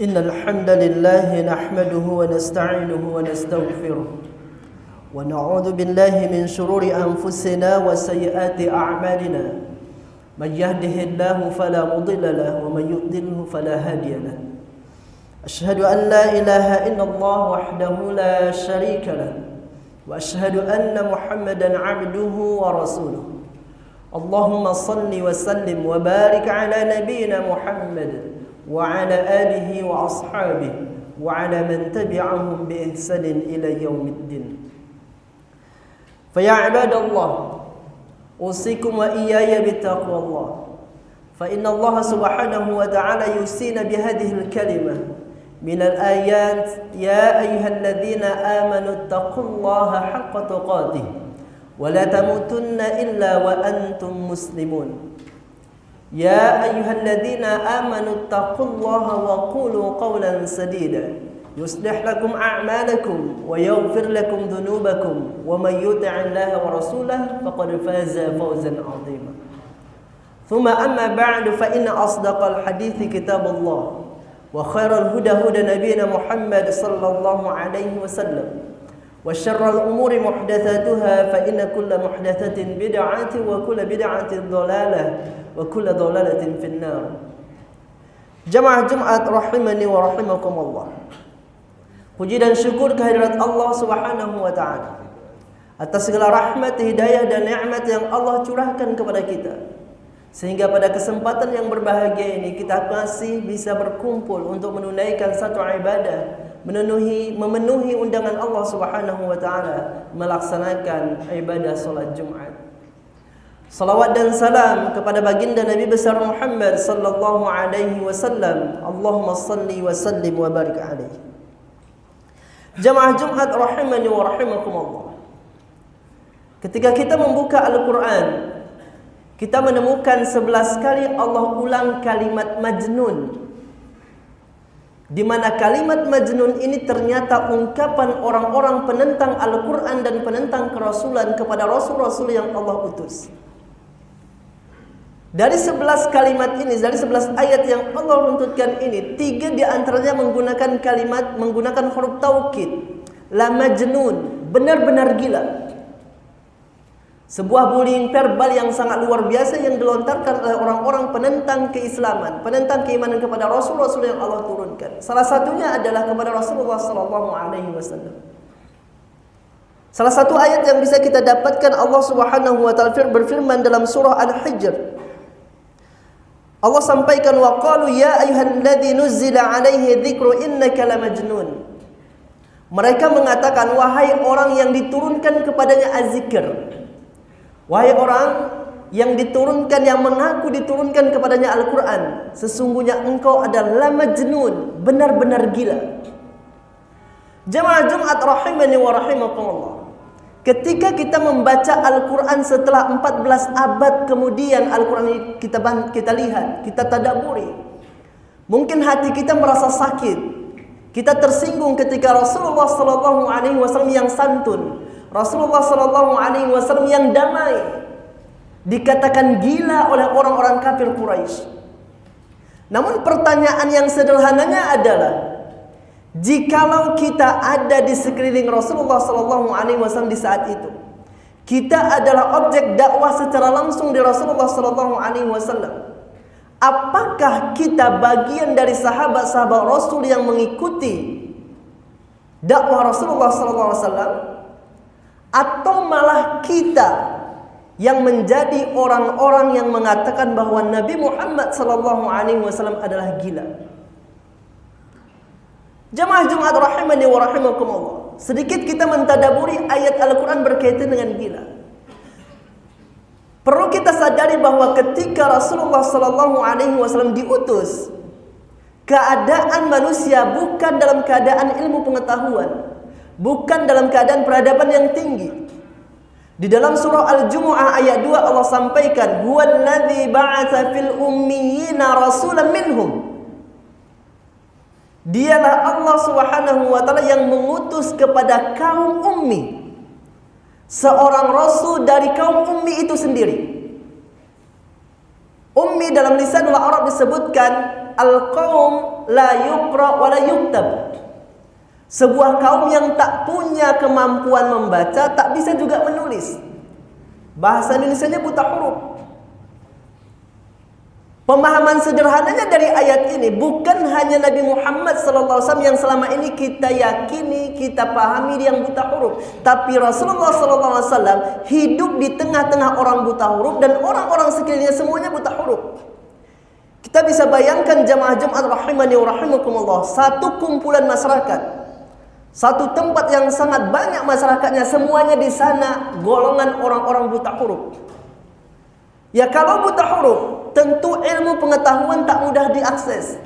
إن الحمد لله نحمده ونستعينه ونستغفره ونعوذ بالله من شرور أنفسنا وسيئات أعمالنا من يهده الله فلا مضل له ومن يضلله فلا هادي له أشهد أن لا إله إلا الله وحده لا شريك له وأشهد أن محمدا عبده ورسوله اللهم صل وسلم وبارك على نبينا محمد وعلى آله وأصحابه وعلى من تبعهم بإحسان إلى يوم الدين فيا عباد الله أوصيكم وإياي بتقوى الله فإن الله سبحانه وتعالى يوصينا بهذه الكلمة من الآيات يا أيها الذين آمنوا اتقوا الله حق تقاته ولا تموتن إلا وأنتم مسلمون يا أيها الذين آمنوا اتقوا الله وقولوا قولا سديدا يصلح لكم أعمالكم ويغفر لكم ذنوبكم ومن يطع الله ورسوله فقد فاز فوزا عظيما ثم أما بعد فإن أصدق الحديث كتاب الله وخير الهدى هدى نبينا محمد صلى الله عليه وسلم وشر الأمور محدثاتها فإن كل محدثة بدعة وكل بدعة ضلالة وكل ضلالة في النار Jamaah Jumat rahimani wa rahimakumullah. Puji dan syukur kehadirat Allah Subhanahu wa taala atas segala rahmat, hidayah dan nikmat yang Allah curahkan kepada kita. Sehingga pada kesempatan yang berbahagia ini kita masih bisa berkumpul untuk menunaikan satu ibadah, memenuhi undangan Allah Subhanahu wa taala melaksanakan ibadah salat Jumat. Salawat dan salam kepada baginda Nabi besar Muhammad sallallahu alaihi wasallam. Allahumma salli wa sallim wa barik alaihi. Jamaah Jumat rahimani wa rahimakumullah. Ketika kita membuka Al-Qur'an, kita menemukan 11 kali Allah ulang kalimat majnun. Di mana kalimat majnun ini ternyata ungkapan orang-orang penentang Al-Quran dan penentang kerasulan kepada rasul-rasul yang Allah utus. Dari 11 kalimat ini, dari 11 ayat yang Allah runtutkan ini, 3 di antaranya menggunakan huruf taukid. La majnun, benar-benar gila. Sebuah bullying verbal yang sangat luar biasa yang dilontarkan oleh orang-orang penentang keislaman, penentang keimanan kepada rasul-rasul yang Allah turunkan. Salah satunya adalah kepada Rasulullah sallallahu alaihi wasallam. Salah satu ayat yang bisa kita dapatkan Allah Subhanahu wa taala berfirman dalam surah Al-Hijr. Allah sampaikan wa qalu ya ayyuhalladzi nuzzila alaihi dzikru innaka lamajnun. Mereka mengatakan wahai orang yang diturunkan kepadanya az-zikr. Wahai orang yang diturunkan, yang mengaku diturunkan kepadanya Al-Quran, sesungguhnya engkau adalah majnun, benar-benar gila. Jamaah Jumat rahimani wa rahimakumullah. Ketika kita membaca Al-Quran setelah 14 abad kemudian Al-Quran ini kita lihat, kita tadabburi, mungkin hati kita merasa sakit. Kita tersinggung ketika Rasulullah sallallahu alaihi wasallam yang santun, Rasulullah sallallahu alaihi wasallam yang damai dikatakan gila oleh orang-orang kafir Quraisy. Namun pertanyaan yang sederhananya adalah, jikalau kita ada di sekeliling Rasulullah sallallahu alaihi wasallam di saat itu, kita adalah objek dakwah secara langsung di Rasulullah sallallahu alaihi wasallam, apakah kita bagian dari sahabat-sahabat Rasul yang mengikuti dakwah Rasulullah sallallahu alaihi wasallam, atau malah kita yang menjadi orang-orang yang mengatakan bahwa Nabi Muhammad sallallahu alaihi wasallam adalah gila? Jamaah Jumat rahimani wa rahimakumullah. Sedikit kita mentadaburi ayat Al-Quran berkaitan dengan gila. Perlu kita sadari bahwa ketika Rasulullah sallallahu alaihi wasallam diutus, keadaan manusia bukan dalam keadaan ilmu pengetahuan, bukan dalam keadaan peradaban yang tinggi. Di dalam surah Al-Jumu'ah ayat 2 Allah sampaikan, huwallazi ba'atsa fil ummiyina rasulan minhum. Dialah Allah Subhanahu wa taala yang mengutus kepada kaum ummi seorang rasul dari kaum ummi itu sendiri. Ummi dalam lisanul Arab disebutkan al-qaum la yuqra wa la yuktab. Sebuah kaum yang tak punya kemampuan membaca, tak bisa juga menulis. Bahasa Indonesianya buta huruf. Pemahaman sederhananya dari ayat ini bukan hanya Nabi Muhammad SAW yang selama ini kita yakini, kita pahami yang buta huruf, tapi Rasulullah SAW hidup di tengah-tengah orang buta huruf dan orang-orang sekelilingnya semuanya buta huruf. Kita bisa bayangkan jamaah Jumat rahimani wa rahimakumullah, satu kumpulan masyarakat, satu tempat yang sangat banyak masyarakatnya, semuanya di sana golongan orang-orang buta huruf. Ya kalau buta huruf, tentu ilmu pengetahuan tak mudah diakses.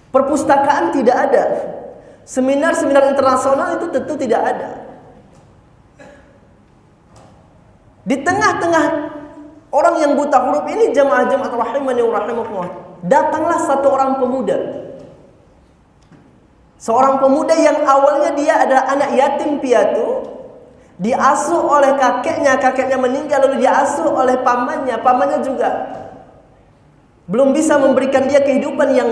Perpustakaan tidak ada. Seminar-seminar internasional itu tentu tidak ada. Di tengah-tengah orang yang buta huruf ini, jamaah Jumat rahimani wa rahimakumullah, datanglah satu orang pemuda. Seorang pemuda yang awalnya dia adalah anak yatim piatu, diasuh oleh kakeknya meninggal, lalu diasuh oleh pamannya juga belum bisa memberikan dia kehidupan yang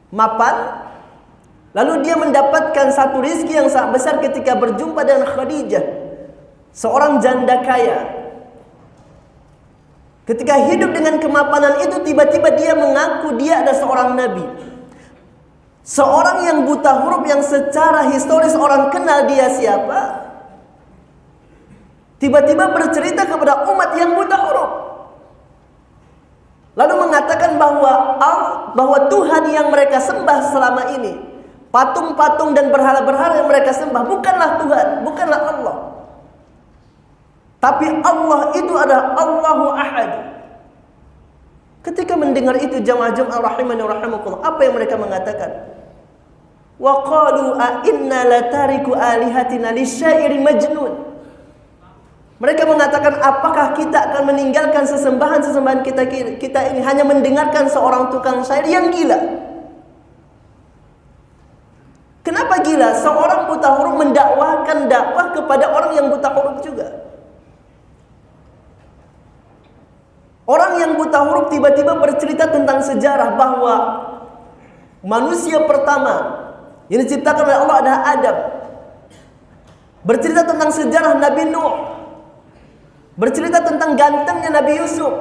mapan. Lalu dia mendapatkan satu rizki yang sangat besar ketika berjumpa dengan Khadijah, seorang janda kaya. Ketika hidup dengan kemapanan itu, tiba-tiba dia mengaku dia adalah seorang nabi. Seorang yang buta huruf, yang secara historis orang kenal dia siapa, tiba-tiba bercerita kepada umat yang buta huruf, lalu mengatakan bahwa Tuhan yang mereka sembah selama ini, patung-patung dan berhala-berhala yang mereka sembah, bukanlah Tuhan, bukanlah Allah, tapi Allah itu adalah Allahu Ahad. Ketika mendengar itu, jamaah Jumat rahimani wa rahimakumullah, apa yang mereka mengatakan? Wa qalu a inna latariku alihatina lisyairi majnun. Mereka mengatakan, apakah kita akan meninggalkan sesembahan-sesembahan kita ini hanya mendengarkan seorang tukang syair yang gila? Kenapa gila? Seorang buta huruf mendakwahkan dakwah kepada orang yang buta huruf juga. Orang yang buta huruf tiba-tiba bercerita tentang sejarah bahwa manusia pertama yang diciptakan oleh Allah adalah Adam. Bercerita tentang sejarah Nabi Nuh. Bercerita tentang gantengnya Nabi Yusuf.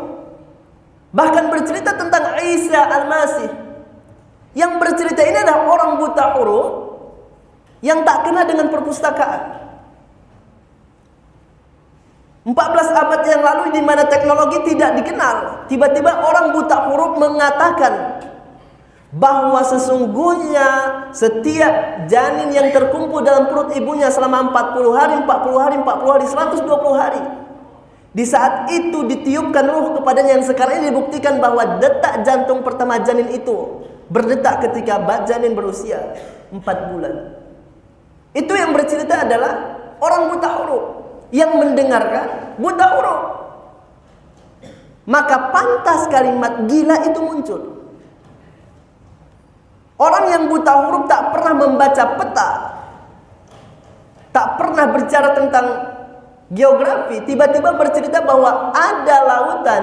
Bahkan bercerita tentang Isa Al-Masih. Yang bercerita ini adalah orang buta huruf yang tak kenal dengan perpustakaan. 14 abad yang lalu, di mana teknologi tidak dikenal, tiba-tiba orang buta huruf mengatakan bahwa sesungguhnya setiap janin yang terkumpul dalam perut ibunya selama 40 hari, 120 hari, di saat itu ditiupkan ruh kepadanya, yang sekarang ini dibuktikan bahwa detak jantung pertama janin itu berdetak ketika janin berusia 4 bulan. Itu yang bercerita adalah orang buta huruf yang mendengarkan buta huruf. Maka pantas kalimat gila itu muncul. Orang yang buta huruf tak pernah membaca peta, tak pernah bicara tentang geografi, tiba-tiba bercerita bahwa ada lautan,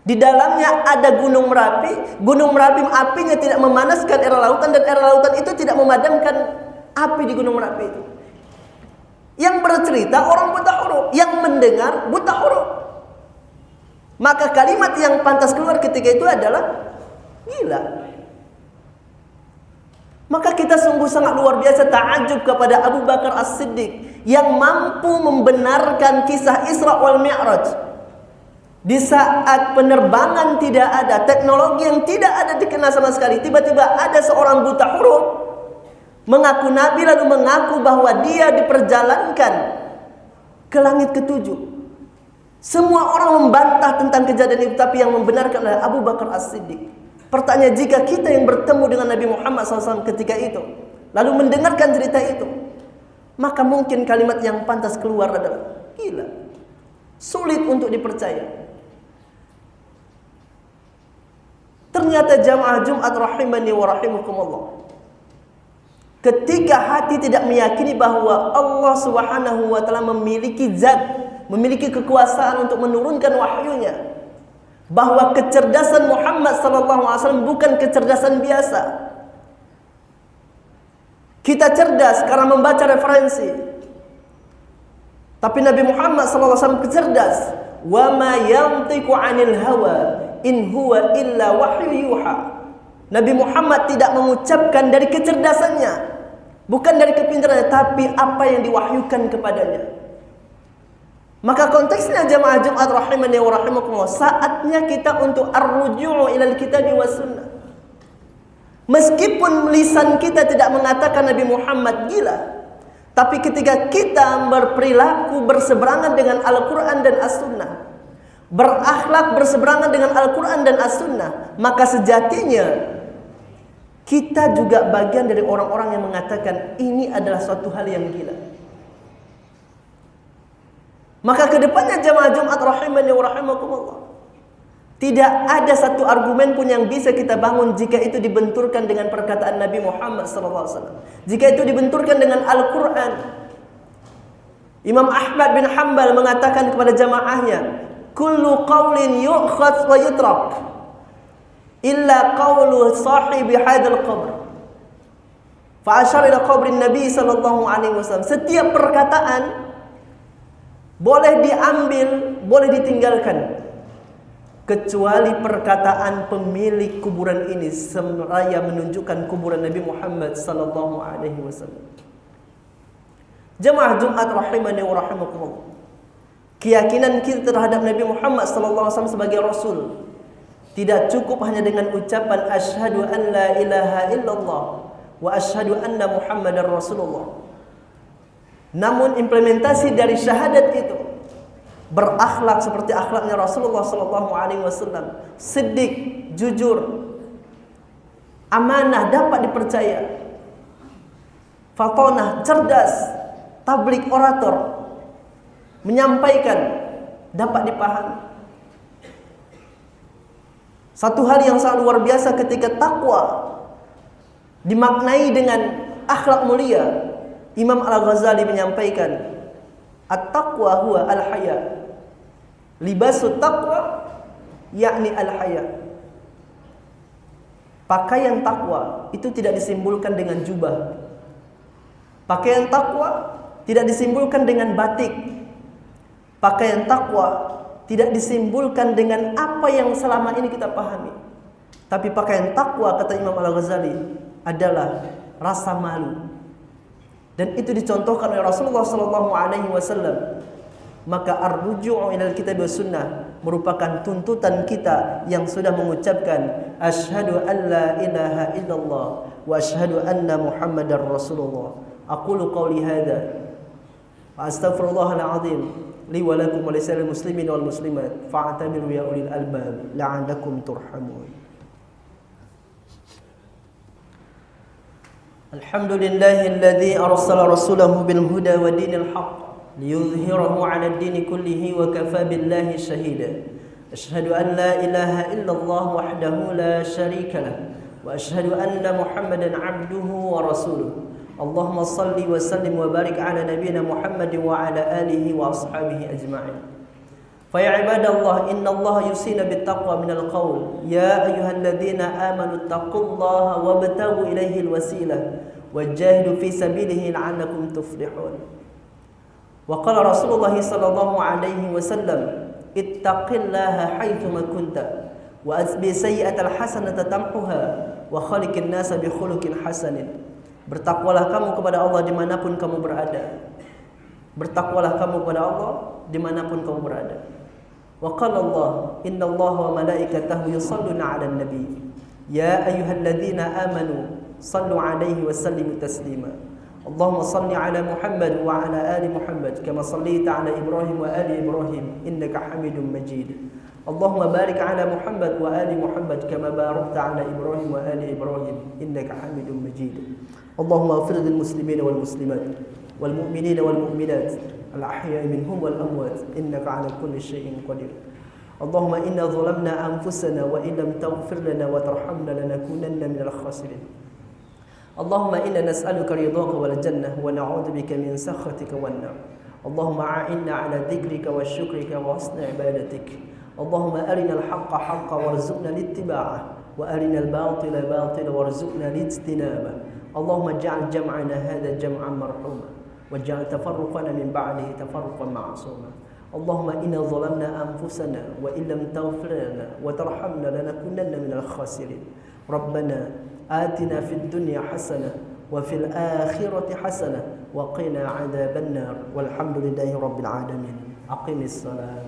di dalamnya ada gunung Merapi. Gunung Merapi apinya tidak memanaskan air lautan, dan air lautan itu tidak memadamkan api di gunung Merapi itu. Yang bercerita orang buta huruf, yang mendengar buta huruf. Maka kalimat yang pantas keluar ketika itu adalah gila. Maka kita sungguh sangat luar biasa ta'ajub kepada Abu Bakar As-Siddiq yang mampu membenarkan kisah Isra wal Mi'raj. Di saat penerbangan tidak ada, teknologi yang tidak ada dikenal sama sekali, tiba-tiba ada seorang buta huruf mengaku nabi, lalu mengaku bahwa dia diperjalankan ke langit ketujuh. Semua orang membantah tentang kejadian itu, tapi yang membenarkan adalah Abu Bakar As-Siddiq. Pertanyaan, jika kita yang bertemu dengan Nabi Muhammad SAW ketika itu, lalu mendengarkan cerita itu, maka mungkin kalimat yang pantas keluar adalah gila. Sulit untuk dipercaya. Ternyata jamaah Jumat rahimani wa rahimakumullah, ketika hati tidak meyakini bahwa Allah Subhanahu wa taala memiliki zat, memiliki kekuasaan untuk menurunkan wahyunya, bahwa kecerdasan Muhammad SAW bukan kecerdasan biasa. Kita cerdas karena membaca referensi, tapi Nabi Muhammad SAW cerdas. Wa ma yantiqu 'anil hawa in huwa illa wahyu yuha. Nabi Muhammad tidak mengucapkan dari kecerdasannya, bukan dari kepintarannya, tapi apa yang diwahyukan kepadanya. Maka konteksnya jamaah Jumat rahimani wa rahimakumullah, saatnya kita untuk ar-ruju'u ilal kitabi was sunnah. Meskipun lisan kita tidak mengatakan Nabi Muhammad gila, tapi ketika kita berperilaku berseberangan dengan Al-Quran dan As-Sunnah, berakhlak berseberangan dengan Al-Quran dan As-Sunnah, maka sejatinya kita juga bagian dari orang-orang yang mengatakan ini adalah suatu hal yang gila. Maka kedepannya jamaah Jumat rahimani wa rahimakumullah, tidak ada satu argumen pun yang bisa kita bangun jika itu dibenturkan dengan perkataan Nabi Muhammad SAW. Jika itu dibenturkan dengan Al-Quran. Imam Ahmad bin Hanbal mengatakan kepada jamaahnya, kullu qawlin yu'khadz wa yutrak illa qawlu sahibi hadzal qabr. Fa asyara ila qabrin Nabi sallallahu alaihi wasallam. Setiap perkataan boleh diambil, boleh ditinggalkan, kecuali perkataan pemilik kuburan ini, seraya menunjukkan kuburan Nabi Muhammad sallallahu alaihi wasallam. Jemaah Jumat rahimani wa rahimakumullah, keyakinan kita terhadap Nabi Muhammad sallallahu alaihi wasallam sebagai rasul tidak cukup hanya dengan ucapan asyhadu an la ilaha illallah wa asyhadu anna Muhammadar Rasulullah. Namun implementasi dari syahadat itu berakhlak seperti akhlaknya Rasulullah SAW, siddiq, jujur, amanah, dapat dipercaya, fatonah, cerdas, tablik, orator, menyampaikan, dapat dipahami. Satu hal yang sangat luar biasa ketika takwa dimaknai dengan akhlak mulia. Imam Al-Ghazali menyampaikan, at-taqwa huwa al-haya. Libasut taqwa yakni al-haya. Pakaian takwa itu tidak disimbolkan dengan jubah. Pakaian takwa tidak disimbolkan dengan batik. Pakaian takwa tidak disimbolkan dengan apa yang selama ini kita pahami. Tapi pakaian takwa, kata Imam Al-Ghazali, adalah rasa malu. Dan itu dicontohkan oleh Rasulullah SAW. Maka ar-ruju'u ilal kitab was sunnah merupakan tuntutan kita yang sudah mengucapkan asyhadu an la ilaha illallah wa asyhadu anna Muhammadar Rasulullah. Aqulu qawli hadza wa astaghfirullahal azim li wa lakum wa lisa'il muslimin wal muslimat fa'tabiru ya ulil albab la'allakum turhamun. Alhamdulillahilladzi arsala rasulahu bil huda wa dinil haqq liyudhhirahu 'ala ad-din kullihi wa kafa billahi shahida. Asyhadu an la ilaha illallah wahdahu la syarika lah wa asyhadu anna Muhammadan 'abduhu wa rasuluh. Allahumma shalli wa sallim wa barik 'ala nabiyyina Muhammadin wa 'ala alihi wa ashabihi ajma'in. Fa ya ibadallah innallaha yusina bittaqwa minal qaul ya ayyuhalladzina amanu taqullaha wabtaghu ilaihi alwasilah wajahidu fi sabilihi la'allakum tuflihun. Wa qala Rasulullah sallallahu alaihi wasallam ittaqillaha haitsu ma kunta wa asbi sayyi'atal hasanata tamhuha wa khaliqin nasa bi khuluqin hasanin. Bertakwalah kamu kepada Allah dimanapun kamu berada. Bertakwalah kamu kepada Allah dimanapun kamu berada. Wa qala Allah innallaha wa malaikatahu yusholluna 'alan nabi ya ayyuhalladzina amanu shallu 'alaihi wa sallimu taslima. Allahumma shalli 'ala Muhammad wa 'ala ali Muhammad kama shallaita 'ala Ibrahim wa ali Ibrahim innaka Hamidum Majid. Allahumma barik 'ala Muhammad wa ali Muhammad kama barakta 'ala Ibrahim wa ali Ibrahim innaka Hamidum Majid. Allahumma ighfir lil muslimina wal muslimat wal mu'minina wal mu'minat al-ahya'i minhum wal amwat innaka 'ala kulli syai'in qadir. Allahumma inna zalamna anfusana wa in lam taghfir lana wa tarhamna lanakunanna minal khasirin. Allahumma inna nas'aluka ridhaka wal jannah wa na'udzu bika min sakhatika wan nar. Allahumma a'inna 'ala dhikrika wa syukrika wa husni ibadatik. اللهم أرنا الحق حقا وارزقنا الاتباعه وأرنا الباطل باطلا وارزقنا الاجتنابه. اللهم اجعل جمعنا هذا جمعا مرحوما واجعل تفرقنا من بعده تفرقا معصوما. اللهم إنا ظلمنا أنفسنا وإن لم تغفر لنا وترحمنا لنكونن من الخاسرين. ربنا آتنا في الدنيا حسنة وفي الآخرة حسنة وقنا عذاب النار والحمد لله رب العالمين. أقم الصلاة.